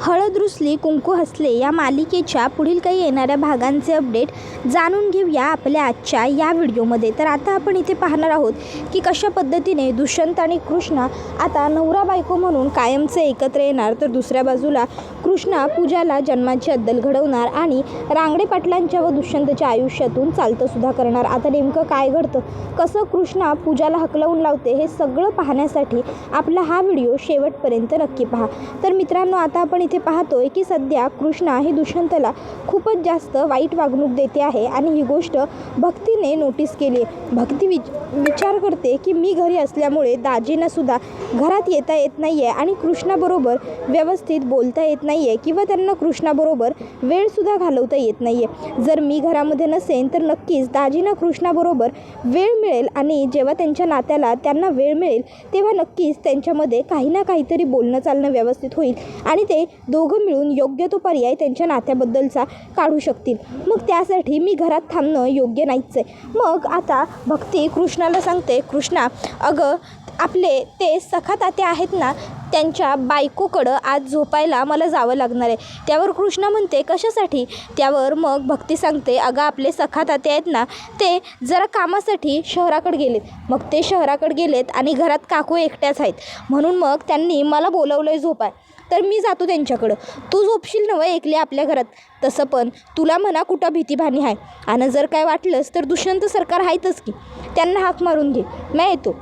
हळद रुसली कुंकू हसले या मालिकेच्या पुढील काही येणाऱ्या भागांचे अपडेट जाणून घेऊया आपल्या आजच्या या व्हिडिओमध्ये। तर आता आपण इथे पाहणार आहोत की कशा पद्धतीने दुष्यंत आणि कृष्णा आता नवरा बायको म्हणून कायमचे एकत्र येणार, तर दुसऱ्या बाजूला कृष्णा पूजाला जन्माची अद्दल घडवणार आणि रांगडे पाटलांच्या व दुष्यंतच्या आयुष्यातून चालतं सुद्धा करणार। आता नेमकं काय घडतं, कसं कृष्णा पूजाला हकलवून लावते, हे सगळं पाहण्यासाठी आपला हा व्हिडिओ शेवटपर्यंत नक्की पहा। तर मित्रांनो, आता आपण इथे पाहतोय की सध्या कृष्णा ही दुष्यंतला खूपच जास्त वाईट वागणूक देते आहे आणि ही गोष्ट भक्तीने नोटीस केली आहे। भक्ती विचार करते की मी घरी असल्यामुळे दाजींना सुद्धा घरात येता येत नाही आहे आणि कृष्णाबरोबर व्यवस्थित बोलता येत नाही आहे किंवा त्यांना कृष्णाबरोबर वेळसुद्धा घालवता येत नाही आहे। जर मी घरामध्ये नसेन तर नक्कीच दाजींना कृष्णाबरोबर वेळ मिळेल आणि जेव्हा त्यांच्या नात्याला त्यांना वेळ मिळेल तेव्हा नक्कीच त्यांच्यामध्ये काही ना काहीतरी बोलणं चालणं व्यवस्थित होईल आणि ते दोघं मिळून योग्य तो पर्याय त्यांच्या नात्याबद्दलचा काढू शकतील। मग त्यासाठी मी घरात थांबणं योग्य नाहीच आहे। मग आता भक्ती कृष्णाला सांगते, कृष्णा अगं आपले ते सखा तात्या आहेत ना, त्यांच्या बायकोकडं आज झोपायला मला जावं लागणार आहे। त्यावर कृष्णा म्हणते कशासाठी? त्यावर मग भक्ती सांगते, अगं आपले सखा तात्या आहेत ना, ते जरा कामासाठी शहराकडे गेलेत। मग ते शहराकडे गेलेत आणि घरात काकू एकट्याच आहेत, म्हणून मग त्यांनी मला बोलवलंय झोपाय, तर मी जातो त्यांच्याकडं। तू झोपशील नवं एकली आपल्या घरात? तसं पण तुला म्हणा कुठं भीतीभानी आहे, आणि जर काय वाटलंस तर दुष्यंत सरकार आहेतच की, त्यांना हाक मारून घे, मी येतो।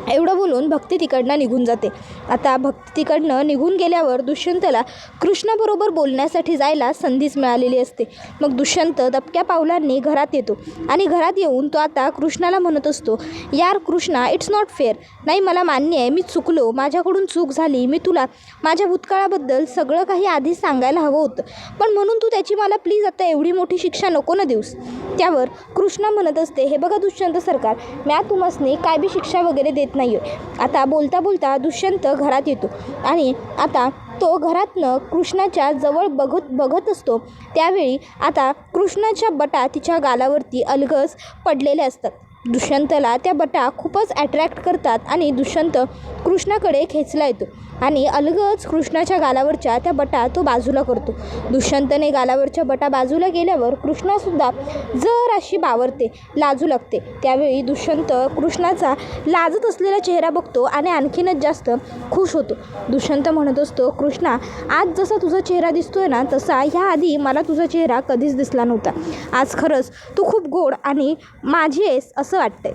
एवढं बोलून भक्ती तिकडनं निघून जाते। आता भक्ती तिकडनं निघून गेल्यावर दुष्यंतला कृष्णाबरोबर बोलण्यासाठी जायला संधीच मिळालेली असते। मग दुष्यंत दबक्या पावलांनी घरात येतो आणि घरात येऊन तो आता कृष्णाला म्हणत असतो, यार कृष्णा, इट्स नॉट फेअर। नाही, मला मान्य आहे मी चुकलो, माझ्याकडून चूक झाली, मी तुला माझ्या भूतकाळाबद्दल सगळं काही आधीच सांगायला हवं होतं, पण म्हणून तू त्याची मला प्लीज आता एवढी मोठी शिक्षा नको ना देऊस। त्यावर कृष्णा म्हणत असते, हे बघा दुष्यंत सरकार, म्या तुम्हासनी काय बी शिक्षा वगैरे देत नाही आहे। आता बोलता बोलता दुष्यंत घरात येतो आणि आता तो घरातनं कृष्णाच्या जवळ बघत असतो। त्यावेळी आता कृष्णाच्या बटा तिच्या गालावरती अलगद पडलेले असतात। दुष्यंतला त्या बटा खूपच अट्रॅक्ट करतात आणि दुष्यंत कृष्णाकडे खेचला येतो आणि अलगद कृष्णाच्या गालावरच्या त्या बटा तो बाजूला करतो। दुष्यंतने गालावरच्या बटा बाजूला गेल्यावर कृष्णासुद्धा जर अशी बावरते, लाजू लागते। त्यावेळी दुष्यंत कृष्णाचा लाजत असलेला चेहरा बघतो आणि आणखीनच जास्त खुश होतो। दुष्यंत म्हणत असतो, कृष्णा, आज जसा तुझा चेहरा दिसतोय ना, तसा ह्याआधी मला तुझा चेहरा कधीच दिसला नव्हता। आज खरंच तू खूप गोड आणि माझी आहेस असं वाटतंय।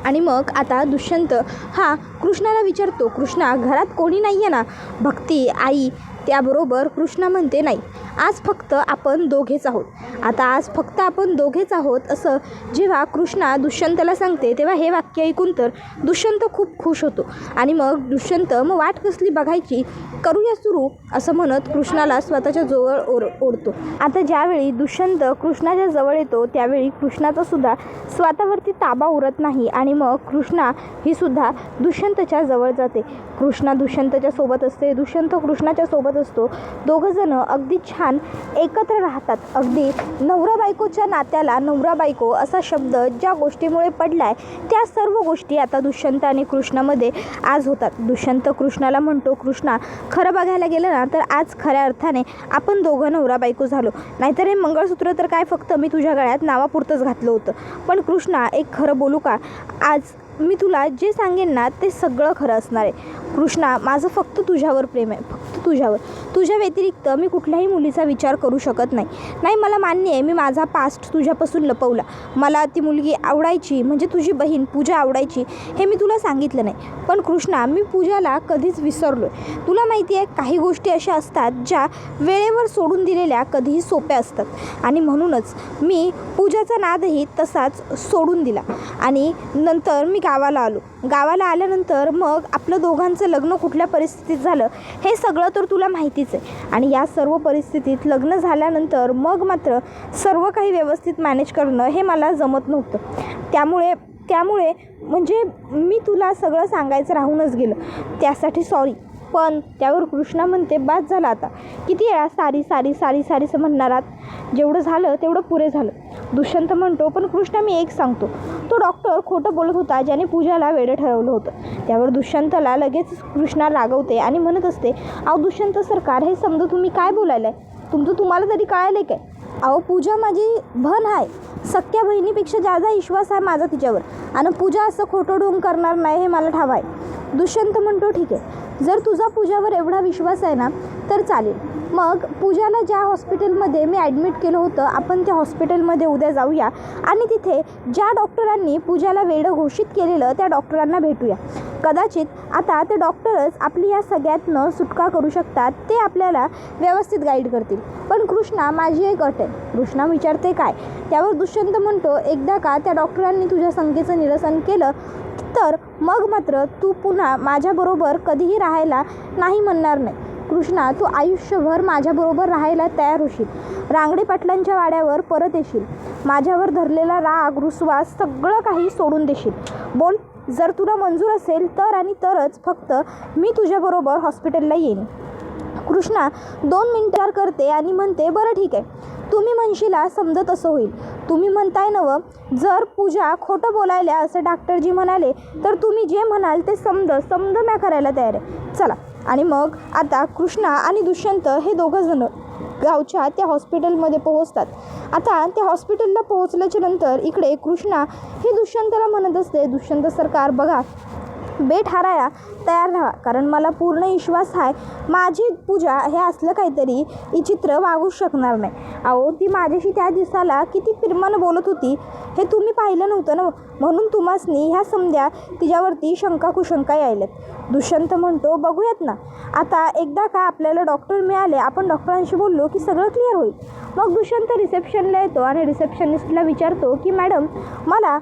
आणि मग आता दुष्यंत हा कृष्णाला विचारतो, कृष्णा घरात कोणी नाही आहे ना? भक्ती, आई, त्याबरोबर कृष्णा म्हणते, नाही, आज फक्त आपण दोघेच आहोत। आता आज फक्त आपण दोघेच आहोत असं जेव्हा कृष्णा दुष्यंतला सांगते तेव्हा हे वाक्य ऐकून तर दुष्यंत खूप खुश होतो आणि मग दुष्यंत मग वाट कसली बघायची, करूया सुरू असं म्हणत कृष्णाला स्वतःच्या जवळ ओढतो। आता ज्यावेळी दुष्यंत कृष्णाच्या जवळ येतो त्यावेळी कृष्णाचा सुद्धा स्वतःवरती ताबा उरत नाही आणि मग कृष्णा ही सुद्धा दुष्यंतच्या जवळ जाते। कृष्णा दुष्यंतच्या सोबत असते, दुष्यंत कृष्णाच्या सोबत असतो। दोघंजण अगदी छान एकत्र राहतात। अगदी नवरा बायकोच्या नात्याला नवरा बायको असा शब्द ज्या गोष्टीमुळे पडलाय त्या सर्व गोष्टी आता दुष्यंत आणि कृष्णामध्ये आज होतात। दुष्यंत कृष्णाला म्हणतो, कृष्णा खरं बघायला गेलं ना तर आज खऱ्या अर्थाने आपण दोघं नवरा बायको झालो, नाहीतर हे मंगळसूत्र तर काय फक्त मी तुझ्या गळ्यात नावापुरतंच घातलं होतं। पण कृष्णा एक खरं बोलू का, आज मी तुला जे सांगेन ना ते सगळं खरं असणार आहे। कृष्णा, माझं फक्त तुझ्यावर प्रेम आहे, फक्त तुझ्यावर। तुझ्या व्यतिरिक्त मी कुठल्याही मुलीचा विचार करू शकत नाही। नाही, मला मान्य आहे मी माझा पास्ट तुझ्यापासून लपवला, मला ती मुलगी आवडायची, म्हणजे तुझी बहीण पूजा आवडायची, हे मी तुला सांगितलं नाही। पण कृष्णा, मी पूजाला कधीच विसरलो आहे। तुला माहिती आहे काही गोष्टी अशा असतात ज्या वेळेवर सोडून दिलेल्या कधीही सोप्या असतात आणि म्हणूनच मी पूजाचा नादही तसाच सोडून दिला आणि नंतर मी गावाला आलो। गावाला आल्यानंतर मग आपलं दोघांचं लग्न कुठल्या परिस्थितीत झालं हे सगळं तर तुला माहितीच आहे आणि या सर्व परिस्थितीत लग्न झाल्यानंतर मग मात्र सर्व काही व्यवस्थित मॅनेज करणं हे मला जमत नव्हतं। त्यामुळे म्हणजे मी तुला सगळं सांगायचं राहूनच गेलं, त्यासाठी सॉरी। पण त्यावर कृष्णा म्हणते, बाद झालं आता, किती वेळा सारी सारी सारी सारीचं म्हणणार आहात, जेवढं झालं तेवढं पुरे झालं। दुष्यंत म्हणतो, पण कृष्णा मी एक सांगतो, तो डॉक्टर खोटं बोलत होता ज्याने पूजाला वेडं ठरवलं होतं. त्यावर दुष्यंतला लगेच कृष्णा रागवते आणि म्हणत असते, अहो दुष्यंत सरकार, हे समजा तुम्ही काय बोलायलाय? तुम्हाला तरी कळायलं काय? अहो पूजा माझी बहीण आहे, सख्या बहिणीपेक्षा जादा विश्वास आहे माझा तिच्यावर, आणि पूजा असं खोटं ढोंग करणार नाही हे मला ठाव आहे. दुष्यंत म्हणतो, ठीक आहे, जर तुझा पूजावर एवढा विश्वास आहे ना तर चालेल. मग पूजाला ज्या हॉस्पिटलमध्ये मी ॲडमिट केलं होतं, आपण त्या हॉस्पिटलमध्ये उद्या जाऊया आणि तिथे ज्या डॉक्टरांनी पूजाला वेडं घोषित केलेलं त्या डॉक्टरांना भेटूया. कदाचित आता ते डॉक्टरच आपली या सगळ्यातनं सुटका करू शकतात, ते आपल्याला व्यवस्थित गाईड करतील. पण कृष्णा, माझी एक अट आहे. कृष्णा विचारते, काय? त्यावर दुष्यंत म्हणतो, एकदा का त्या डॉक्टरांनी तुझ्या शंकेचं निरसन केलं तर मग मात्र तू पुन्हा माझ्याबरोबर कधीही राहायला नाही म्हणणार नाही. कृष्णा, तू आयुष्यभर माझ्याबरोबर राहायला तयार होशील. रांगडे पाटलांच्या वाड्यावर परत येशील. माझ्यावर धरलेला राग, रुसवा सगळं काही सोडून देशील. बोल, जर तुला मंजूर असेल तर आणि तरच फक्त मी तुझ्याबरोबर हॉस्पिटलला येईन. कृष्णा 2 मिनिटावर करते आणि म्हणते, बरं ठीक आहे, तुम्ही म्हणशीला समजत असं होईल. तुम्ही म्हणताय नवं, जर पूजा खोटं बोलायला असं डॉक्टरजी म्हणाले तर तुम्ही जे म्हणाल ते समज म्या करायला तयार आहे. चला. आणि मग आता कृष्णा आणि दुष्यंत हे दोघंजणं गावच्या त्या हॉस्पिटलमध्ये पोहोचतात. आता त्या हॉस्पिटलला पोहोचल्याच्या नंतर इकडे कृष्णा हे दुष्यंतला म्हणत असते, दुष्यंत सरकार बघा, बेट हाराया तयार राहा, कारण मला पूर्ण विश्वास आहे माझी पूजा हे असलं काहीतरी विचित्र वागू शकणार नाही. अहो ती माझ्याशी त्या दिवसाला किती प्रेमानं बोलत होती हे तुम्ही पाहिलं नव्हतं ना, म्हणून तुम्हासनी ह्या समध्या तिच्यावरती शंका कुशंका यायल्यात. दुष्यंत म्हणतो, बघूयात ना, आता एकदा का आपल्याला डॉक्टर मिळाले, आपण डॉक्टरांशी बोललो की सगळं क्लिअर होईल. मग दुष्यंत रिसेप्शनला येतो आणि रिसेप्शनिस्टला विचारतो की मॅडम, मला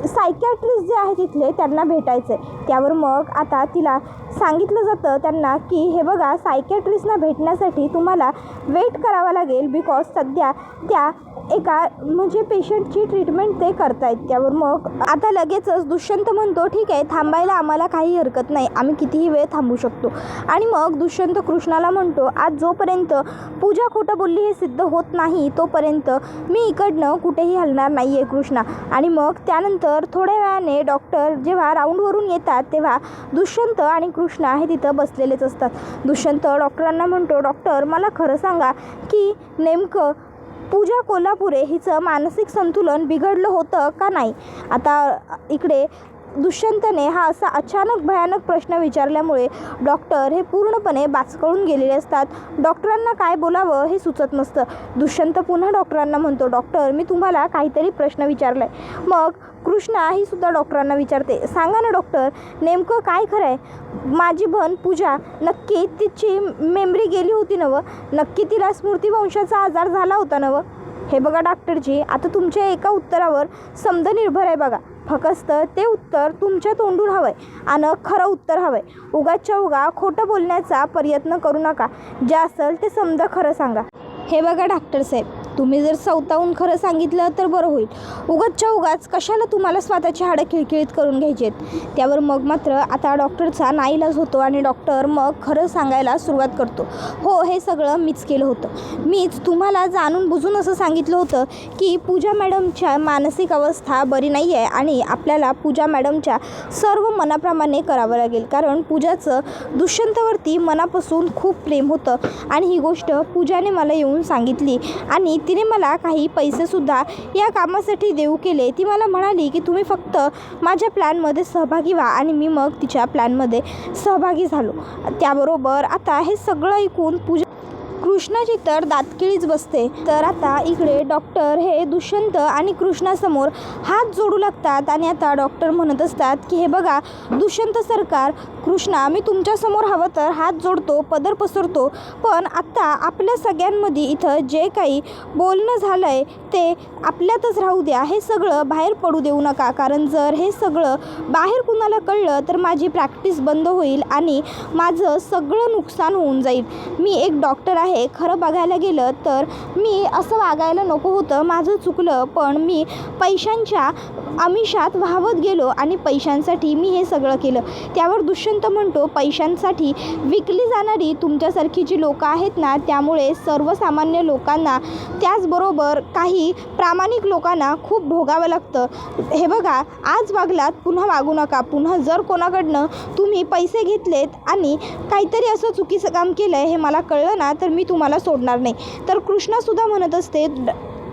सायकॅट्रिस्ट जे आहे तिथले त्यांना भेटायचं आहे. त्यावर मग आता तिला सांगितलं जातं त्यांना की हे बघा, सायकॅट्रिस्टना भेटण्यासाठी तुम्हाला वेट करावा लागेल, बिकॉज सध्या त्या एका म्हणजे पेशंटची ट्रीटमेंट ते करतायत. त्यावर मग आता लगेचच दुष्यंत म्हणतो, ठीक आहे, थांबायला आम्हाला काही हरकत नाही, आम्ही कितीही वेळ थांबू शकतो. आणि मग दुष्यंत कृष्णाला म्हणतो, आज जोपर्यंत पूजा खोटं बोलली हे सिद्ध होत नाही तोपर्यंत मी इकडनं कुठेही हलणार नाही आहे कृष्णा. आणि मग त्यानंतर थोड्या वेळाने डॉक्टर जेव्हा राऊंडवरून येतात तेव्हा दुष्यंत आणि कृष्णा हे तिथं बसलेलेच असतात. दुष्यंत डॉक्टरांना म्हणतो, डॉक्टर मला खरं सांगा की नेमकं पूजा कोल्हापुरे हिचं मानसिक संतुलन बिघडलं होतं का नाही? आता इकडे दुष्यंतने हा असा अचानक भयानक प्रश्न विचारल्यामुळे डॉक्टर हे पूर्णपणे बाचकळून गेलेले असतात. डॉक्टरांना काय बोलावं हे सुचत नसतं. दुष्यंत पुन्हा डॉक्टरांना म्हणतो, डॉक्टर मी तुम्हाला काहीतरी प्रश्न विचारला आहे. मग कृष्णा ही सुद्धा डॉक्टरांना विचारते, सांगा ना डॉक्टर, नेमकं काय खरं आहे? माझी बहीण पूजा नक्की तिची मेमरी गेली होती नवं? नक्की तिला स्मृतिभ्रंशाचा आजार झाला होता नवं? हे बघा डॉक्टरजी, आता तुमच्या एका उत्तरावर समज निर्भर आहे बघा. फक्त ते उत्तर तुमच्या तोंडून हवं आहे आणि खरं उत्तर हवं आहे. उगाच्या उगा खोटं बोलण्याचा प्रयत्न करू नका. जे असेल ते समजा खरं सांगा. हे बघा डॉक्टर साहेब, तुम्ही जर स्वतःहून खरं सांगितलं तर बरं होईल. उगाचच्या उगाच कशाला तुम्हाला स्वतःची हाडं खिळखिळीत करून घ्यायची आहेत. त्यावर मग मात्र आता डॉक्टरचा नाईलाज होतो आणि डॉक्टर मग खरं सांगायला सुरुवात करतो. हो, हे सगळं मीच केलं होतं. मीच तुम्हाला जाणून बुजून असं सांगितलं होतं की पूजा मॅडमच्या मानसिक अवस्था बरी नाही आहे आणि आपल्याला पूजा मॅडमच्या सर्व मनाप्रमाणे करावं लागेल, कारण पूजाचं दुष्यंतवरती मनापासून खूप प्रेम होतं. आणि ही गोष्ट पूजाने मला येऊन सांगितली आणि तिने मला काही पैसेसुद्धा या कामासाठी देऊ केले. ती मला म्हणाली की तुम्ही फक्त माझ्या प्लॅनमध्ये सहभागी व्हा आणि मी मग तिच्या प्लॅनमध्ये सहभागी झालो. त्याबरोबर आता हे सगळं ऐकून कृष्णाची तर दातकिळीच बसते. तर आता इकडे डॉक्टर हे दुष्यंत आणि कृष्णासमोर हात जोडू लागतात आणि आता डॉक्टर म्हणत असतात की हे बघा दुष्यंत सरकार, कृष्णा, मी तुमच्यासमोर हवं तर हात जोडतो, पदर पसरतो, पण आत्ता आपल्या सगळ्यांमध्ये इथं जे काही बोलणं झालं आहे ते आपल्यातच राहू द्या. हे सगळं बाहेर पडू देऊ नका, कारण जर हे सगळं बाहेर कुणाला कळलं तर माझी प्रॅक्टिस बंद होईल आणि माझं सगळं नुकसान होऊन जाईल. मी एक डॉक्टर आहे आहे. खरं बघायला गेलं तर मी असं वागायला नको होतं, माझं चुकलं, पण मी पैशांच्या आमिषात वाहवत गेलो आणि पैशांसाठी मी हे सगळं केलं. त्यावर दुष्यंत म्हणतो, पैशांसाठी विकली जाणारी तुमच्यासारखी जी लोकं आहेत ना, त्यामुळे सर्वसामान्य लोकांना त्याचबरोबर काही प्रामाणिक लोकांना खूप भोगावं लागतं. हे बघा, आज वागलात पुन्हा वागू नका. पुन्हा जर कोणाकडनं तुम्ही पैसे घेतलेत आणि काहीतरी असं चुकीचं काम केलं आहे हे मला कळलं ना, तर मी तुम्हाला सोडणार नाही. तर कृष्णासुद्धा म्हणत असते,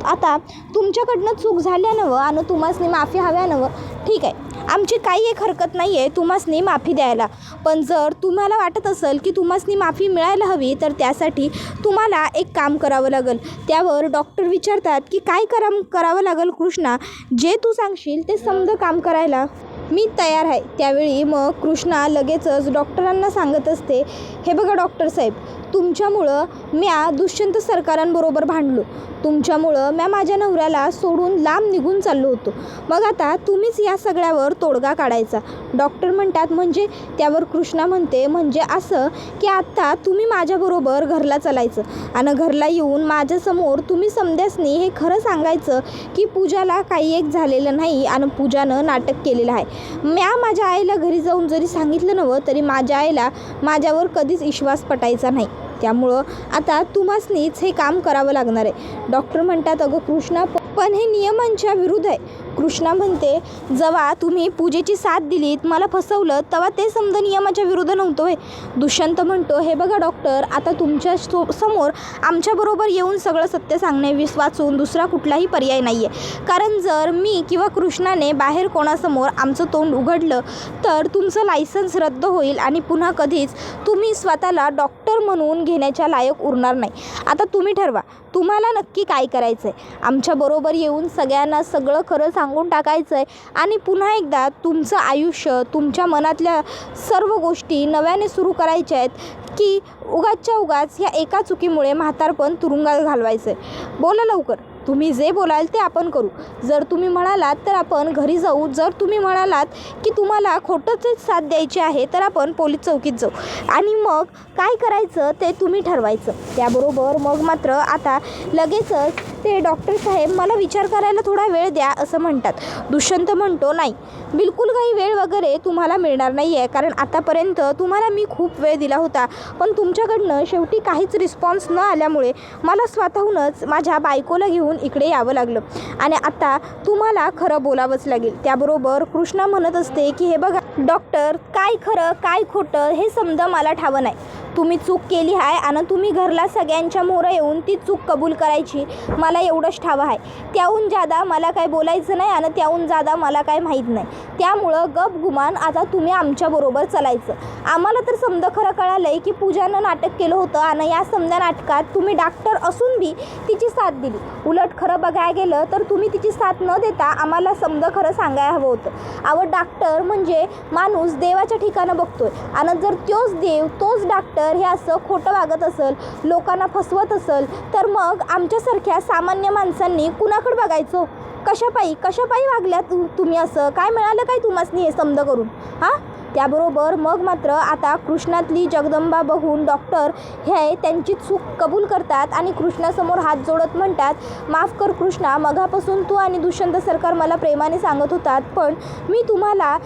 आता तुमच्याकडनं चूक झाल्या नवं आणि तुम्हासनी माफी हव्या नवं, ठीक आहे, आमची काही एक हरकत नाही आहे तुम्हासनी माफी द्यायला. पण जर तुम्हाला वाटत असेल की तुम्हासनी माफी मिळायला हवी, तर त्यासाठी तुम्हाला एक काम करावं लागेल. त्यावर डॉक्टर विचारतात की काय करावं लागेल कृष्णा, जे तू सांगशील ते समज काम करायला मी तयार आहे. त्यावेळी मग कृष्णा लगेचच डॉक्टरांना सांगत असते, हे बघा डॉक्टर साहेब, तुमच्यामुळं म्या दुष्यंत सरकारांबरोबर भांडलो, तुमच्यामुळं म्या माझ्या नवऱ्याला सोडून लांब निघून चाललो होतो. मग आता तुम्हीच या सगळ्यावर तोडगा काढायचा. डॉक्टर म्हणतात म्हणजे? त्यावर कृष्णा म्हणते, म्हणजे असं की आत्ता तुम्ही माझ्याबरोबर घरला चालायचं आणि घरला येऊन माझ्यासमोर तुम्ही समध्यासनी हे खरं सांगायचं की पूजाला काही एक झालेलं नाही आणि पूजानं नाटक केलेलं आहे. म्या माझ्या आईला घरी जाऊन जरी सांगितलं नव्हतं तरी माझ्या आईला माझ्यावर कधीच विश्वास पटायचा नाही. त्यामुळं आता तुम्हासनीच हे काम करावं लागणार आहे. डॉक्टर म्हणतात, अगं कृष्णा, पण हे नियमांच्या विरुद्ध आहे. कृष्णा म्हणते, जेव्हा तुम्ही पूजेची साथ दिलीत, मला फसवलं, तेव्हा ते समजा नियमाच्या विरुद्ध नव्हतं होय. दुष्यंत म्हणतो, हे बघा डॉक्टर, आता तुमच्या समोर आमच्याबरोबर येऊन सगळं सत्य सांगणे वाचून दुसरा कुठलाही पर्याय नाही आहे. कारण जर मी किंवा कृष्णाने बाहेर कोणासमोर आमचं तोंड उघडलं तर तुमचं लायसन्स रद्द होईल आणि पुन्हा कधीच तुम्ही स्वतःला डॉक्टर म्हणून घेण्याच्या लायक उरणार नाही. आता तुम्ही ठरवा, तुम्हाला नक्की काय करायचं आहे. आमच्याबरोबर येऊन सगळ्यांना सगळं खरं सांगून टाकायचं आहे आणि पुन्हा एकदा तुमचं आयुष्य, तुमच्या मनातल्या सर्व गोष्टी नव्याने सुरू करायच्या आहेत की उगाचच्या उगाच ह्या एका चुकीमुळे म्हातारपण तुरुंगात घालवायचं आहे. बोला लवकर, तुम्ही जे बोलाल ते आपण करू. जर तुम्ही म्हणालात तर आपण घरी जाऊ, जर तुम्ही म्हणालात की तुम्हाला खोटंच साथ द्यायची आहे तर आपण पोलीस चौकीत जाऊ आणि मग काय करायचं ते तुम्ही ठरवायचं. त्याबरोबर मग मात्र आता लगेचच ते डॉक्टर साहेब, मला विचार करायला थोडा वेळ द्या असं म्हणतात. दुष्यंत म्हणतो, नाही, बिलकुल काही वेळ वगैरे तुम्हाला मिळणार नाही आहे, कारण आतापर्यंत तुम्हाला मी खूप वेळ दिला होता, पण तुमच्याकडनं शेवटी काहीच रिस्पॉन्स न आल्यामुळे मला स्वतःहूनच माझ्या बायकोला घेऊन इकडे यावं लागलं आणि आता तुम्हाला खरं बोलावंच लागेल. त्याबरोबर कृष्णा म्हणत असते की हे बघा डॉक्टर, काय खरं काय खोटं हे समजा मला ठावं नाही. तुम्ही चूक केली आहे आणि तुम्ही घरला सगळ्यांच्या मोरं येऊन ती चूक कबूल करायची, मला एवढंच ठावं आहे. त्याहून जादा मला काय बोलायचं नाही आणि त्याहून जादा मला काय माहीत नाही. त्यामुळं गप गुमान आता तुम्ही आमच्याबरोबर चालायचं. आम्हाला तर समजा खरं कळालं आहे की पूजानं नाटक केलं होतं आणि या समजा नाटकात तुम्ही डॉक्टर असून बी तिची साथ दिली. उलट खरं बघायला गेलं तर तुम्ही तिची साथ न देता आम्हाला समजा खरं सांगायला हवं होतं. डॉक्टर म्हणजे माणूस देवाच्या ठिकाणं बघतोय आणि जर तोच देव, तोच डॉक्टर हे असं खोटं वागत असेल, लोकांना फसवत असेल, तर मग आमच्यासारख्या सामान्य माणसांनी कुणाकडे बघायचं? कशापायी वागल्या तुम्ही? असं काय मिळालं काय तुम्हासनी हे समज करून? हां, त्याबरोबर मग मात्र आता कृष्णातली जगदंबा बघून डॉक्टर हे त्यांची चूक कबूल करतात आणि कृष्णासमोर हात जोडत म्हणतात, माफ कर कृष्णा, मगापासून तू आणि दुष्यंत सरकार मला प्रेमाने सांगत होतात, पण मी तुम्हाला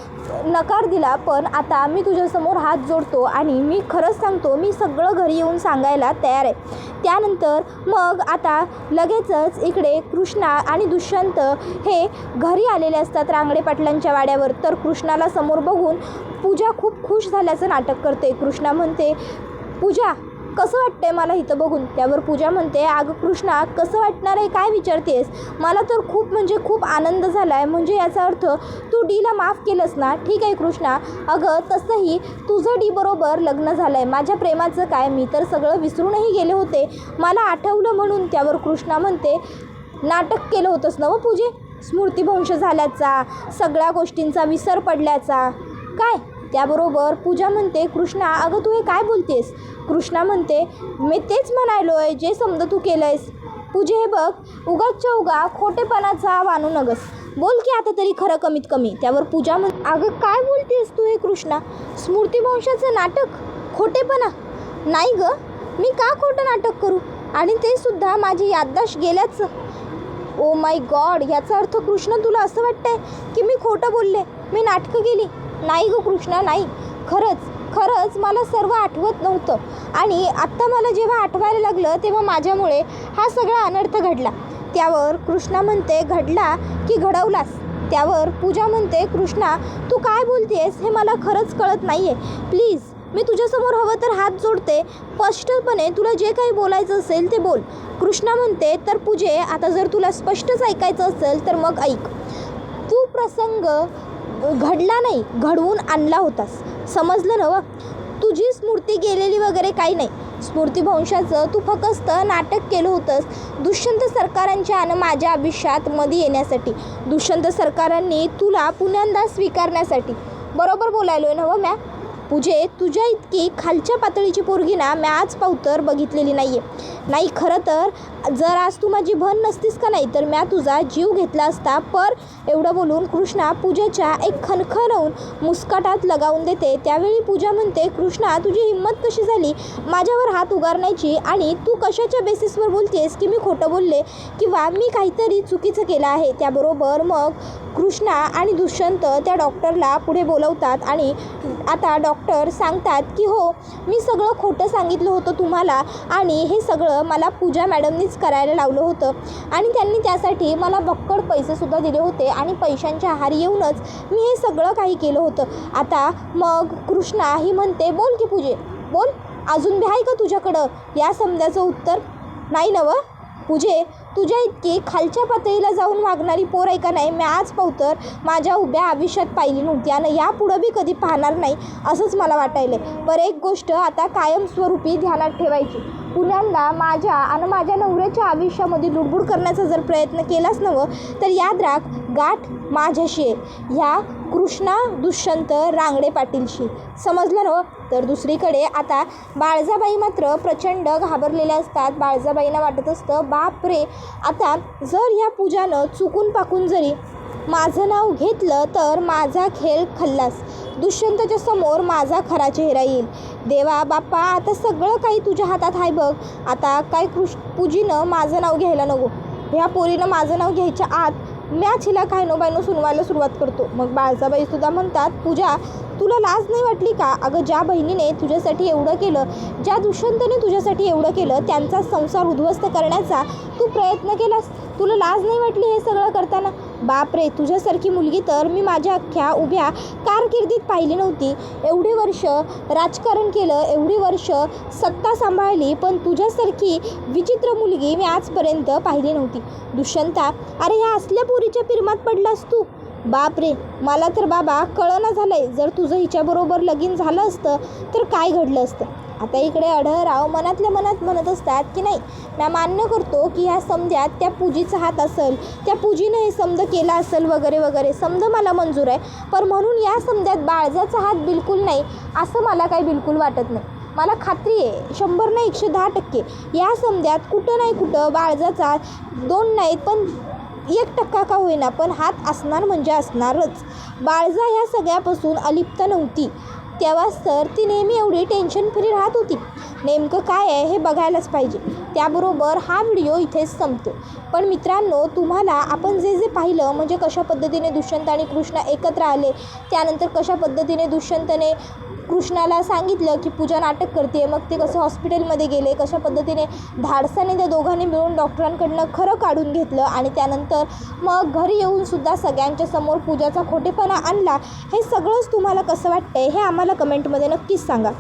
नकार दिला, पण आता मी तुझ्यासमोर हात जोडतो आणि मी खरंच सांगतो, मी सगळं घरी येऊन सांगायला तयार आहे. त्यानंतर मग आता लगेचच इकडे कृष्णा आणि दुष्यंत हे घरी आलेले असतात रांगडे पाटलांच्या वाड्यावर. तर कृष्णाला समोर बघून पूजा खूप खुश झाल्याचं नाटक करते. कृष्णा म्हणते, पूजा कसं वाटतंय मला इथं बघून? त्यावर पूजा म्हणते, अगं कृष्णा, कसं वाटणार आहे काय विचारतेस? मला तर खूप आनंद झाला आहे. म्हणजे याचा अर्थ तू डीला माफ केलंस ना? ठीक आहे कृष्णा, अगं तसंही तुझं डी बरोबर लग्न झालं आहे. माझ्या प्रेमाचं काय, मी तर सगळं विसरूनही गेले होते, मला आठवलं म्हणून. त्यावर कृष्णा म्हणते, नाटक केलं होतंस ना व पूजे, स्मृतिभ्रंश झाल्याचा, सगळ्या गोष्टींचा विसर पडल्याचा काय? त्याबरोबर पूजा म्हणते, कृष्णा अगं तू हे काय बोलतेस? कृष्णा म्हणते, मी तेच म्हणालो आहे जे समजा तू केलं आहेस. पूजे हे बघ, उगाचच्या उगा खोटेपणाचा वानू नगस, बोल की आता तरी खरं कमीत कमी. त्यावर पूजा अगं काय बोलतेस तू हे कृष्णा? स्मृतिभ्रंशाचं नाटक? खोटेपणा नाही गं, मी का खोटं नाटक करू, आणि ते सुद्धा माझी याददाश्त गेल्याचं. ओ माय गॉड, याचा अर्थ कृष्ण तुला असं वाटतंय की मी खोटं बोलले, मी नाटकं केली? नाही गं कृष्णा, नाही. खरंच मला सर्व आठवत नव्हतं, आणि आत्ता मला जेव्हा आठवायला लागलं तेव्हा माझ्यामुळे हा सगळा अनर्थ घडला. त्यावर कृष्णा म्हणते, घडला की घडवलास? त्यावर पूजा म्हणते, कृष्णा तू काय बोलतेस हे मला खरंच कळत नाही आहे. प्लीज, मी तुझ्यासमोर हवं तर हात जोडते, स्पष्टपणे तुला जे काही बोलायचं असेल ते बोल. कृष्णा म्हणते, तर पूजे, आता जर तुला स्पष्टच ऐकायचं असेल तर मग ऐक. तू प्रसंग घडला नाही, घडवून आणला होतास, समजलं ना? तुझी स्मृती गेलेली वगैरे काही नाही. स्मृतिभ्रंशाचं तू फक्त नाटक केलं होतंस दुष्यंत सरकारांच्या आणि माझ्या आयुष्यात मध्ये येण्यासाठी, दुष्यंत सरकारांनी तुला पुन्यांदा स्वीकारण्यासाठी. बरोबर बोलायलोय ना म्या? पूजे, तुझ्या इतकी खालच्या पातळीची पोरगी ना मी आज पावतर बघितलेली नाही आहे. नाही, खरं तर जर आज तू माझी बहीण नसतीस का नाही तर म्या तुझा जीव घेतला असता. पर एवढं बोलून कृष्णा पूजाच्या एक खणखणवून मुस्काटात लगावून देते. त्यावेळी पूजा म्हणते, कृष्णा तुझी हिंमत कशी झाली माझ्यावर हात उगारण्याची, आणि तू कशाच्या बेसिसवर बोलतेस की मी खोटं बोलले किंवा मी काहीतरी चुकीचं केलं आहे? त्याबरोबर मग कृष्णा आणि दुष्यंत त्या डॉक्टरला पुढे बोलवतात, आणि आता डॉक्टर सांगतात की हो, मी सगळं खोटं सांगितलं होतं तुम्हाला, आणि हे सगळं मला पूजा मॅडमनीच करायला लावलं होतं, आणि त्यांनी त्यासाठी मला बक्कड पैसेसुद्धा दिले होते, आणि पैशांच्या आहारी येऊनच मी हे सगळं काही केलं होतं. आता मग कृष्णा ही म्हणते, बोल की पूजे, बोल, अजून बी आहे का तुझ्याकडं या समजाचं उत्तर? नाही नवं पूजे, तुझ्या इतकी खालच्या पातळीला जाऊन वागणारी पोर आहे का नाही मी आज पावतर माझ्या उभ्या आयुष्यात पाहिली नव्हती, आणि यापुढं बी कधी पाहणार नाही असंच मला वाटायलं. बरं, एक गोष्ट आता कायमस्वरूपी ध्यानात ठेवायची, पुन्यांदा माझ्या आणि माझ्या नवऱ्याच्या आयुष्यामध्ये लुडबुड करण्याचा जर प्रयत्न केलाच नवं तर याद राख, गाठ माझ्याशी आहे, ह्या कृष्णा दुष्यंत रांगडे पाटीलशी, समजलं ना? तर दुसरीकडे आता बाळजाबाई मात्र प्रचंड घाबरलेल्या असतात. बाळजाबाईंना वाटत असतं, बाप रे, आता जर ह्या पूजानं चुकून पाकून जरी माझं नाव घेतलं तर माझा खेळ खल्लास, दुष्यंतच्या समोर माझा खरा चेहरा येईल. देवा बाप्पा, आता सगळं काही तुझ्या हातात आहे बघ. आता काय पूजीनं माझं नाव घ्यायला नको, ह्या पोरीनं माझं नाव घ्यायच्या आत मॅच हिला काय नो बायनो सुनवायला सुरुवात करतो. मग बाळजाबाईसुद्धा म्हणतात, पूजा तुला लाज नाही वाटली का? अगं, ज्या बहिणीने तुझ्यासाठी एवढं केलं, ज्या दुष्यंतने तुझ्यासाठी एवढं केलं, त्यांचा संसार उद्ध्वस्त करण्याचा तू प्रयत्न केलास, तुला लाज नाही वाटली हे सगळं करताना? बापरे, तुझ्यासारखी मुलगी तर मी माझ्या अख्ख्या उभ्या कारकिर्दीत पाहिली नव्हती. एवढी वर्ष राजकारण केलं, एवढी वर्ष सत्ता सांभाळली, पण तुझ्यासारखी विचित्र मुलगी मी आजपर्यंत पाहिली नव्हती. दुष्यंता, अरे ह्या असल्या पोरीच्या पिरमात पडलास तू? बापरे, मला तर बाबा कळना झालंय, जर तुझं हिच्याबरोबर लगीन झालं असतं तर काय घडलं असतं. आता इकडे आढळराव मनातल्या मनात म्हणत असतात की नाही, मी मान्य करतो की ह्या समध्यात त्या पूजीचा हात असेल, त्या पूजीनं हे समज केला असेल वगैरे वगैरे, समज मला मंजूर आहे, पण म्हणून या समध्यात बाळजाचा हात बिलकुल नाही असं मला काही बिलकुल वाटत नाही. मला खात्री आहे 100 नाही 110% या समध्यात कुठं नाही कुठं बाळजाचा 2 नाहीत पण 1% का होईना पण हात असणार म्हणजे असणारच. बाळजा ह्या सगळ्यापासून अलिप्त नव्हती, तेव्हाच तर ती नेहमी एवढी टेन्शन फ्री राहत होती. नेमकं काय आहे हे बघायलाच पाहिजे. त्याबरोबर हा व्हिडिओ इथेच संपतो. पण मित्रांनो, तुम्हाला आपण जे जे पाहिलं, म्हणजे कशा पद्धतीने दुष्यंत आणि कृष्णा एकत्र आले, त्यानंतर कशा पद्धतीने दुष्यंतने कृष्णाला सांगितलं की पूजा नाटक करते, मग ते कसं हॉस्पिटलमध्ये गेले, कशा पद्धतीने धाडसाने त्या दोघांनी मिळून डॉक्टरांकडनं खरं काढून घेतलं, आणि त्यानंतर मग घरी येऊनसुद्धा सगळ्यांच्या समोर पूजाचा खोटेपणा आणला, हे सगळंच तुम्हाला कसं वाटतंय हे आम्हाला कमेंटमध्ये नक्कीच सांगा.